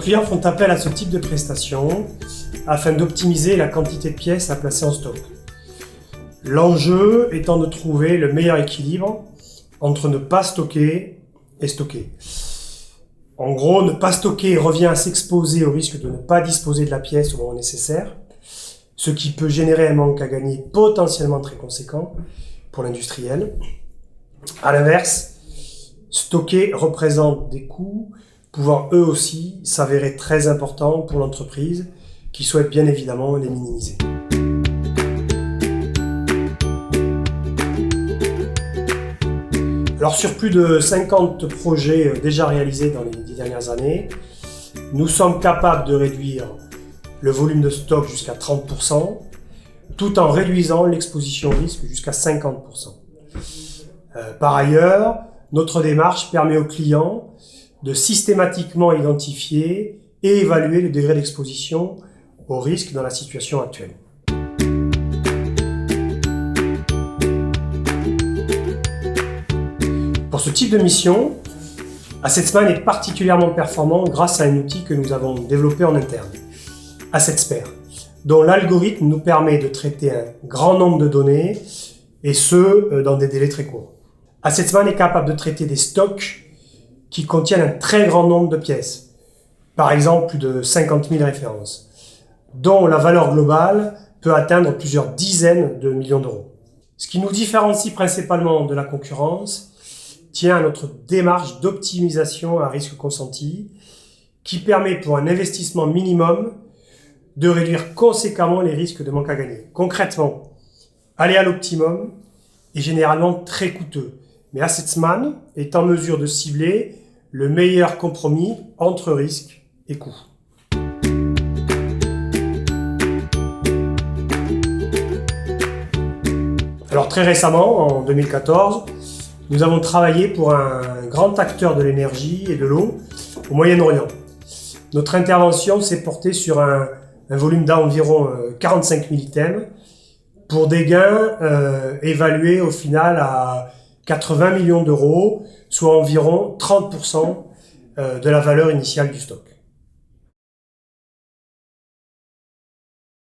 clients font appel à ce type de prestation afin d'optimiser la quantité de pièces à placer en stock. L'enjeu étant de trouver le meilleur équilibre entre ne pas stocker et stocker. En gros, ne pas stocker revient à s'exposer au risque de ne pas disposer de la pièce au moment nécessaire, ce qui peut générer un manque à gagner potentiellement très conséquent pour l'industriel. À l'inverse, stocker représente des coûts pouvant eux aussi s'avérer très importants pour l'entreprise qui souhaite bien évidemment les minimiser. Alors sur plus de 50 projets déjà réalisés dans les 10 dernières années, nous sommes capables de réduire le volume de stock jusqu'à 30%, tout en réduisant l'exposition au risque jusqu'à 50%. Par ailleurs, notre démarche permet aux clients de systématiquement identifier et évaluer le degré d'exposition au risque dans la situation actuelle. Pour ce type de mission, AssetSman est particulièrement performant grâce à un outil que nous avons développé en interne, AssetSpare, dont l'algorithme nous permet de traiter un grand nombre de données, et ce, dans des délais très courts. AssetSman est capable de traiter des stocks qui contiennent un très grand nombre de pièces, par exemple plus de 50 000 références, dont la valeur globale peut atteindre plusieurs dizaines de millions d'euros. Ce qui nous différencie principalement de la concurrence tient à notre démarche d'optimisation à risque consenti, qui permet pour un investissement minimum de réduire conséquemment les risques de manque à gagner. Concrètement, aller à l'optimum est généralement très coûteux, mais AssetSman est en mesure de cibler le meilleur compromis entre risque et coût. Alors très récemment, en 2014, nous avons travaillé pour un grand acteur de l'énergie et de l'eau au Moyen-Orient. Notre intervention s'est portée sur un volume d'environ 45 000 items pour des gains évalués au final à 80 millions d'euros, soit environ 30% de la valeur initiale du stock.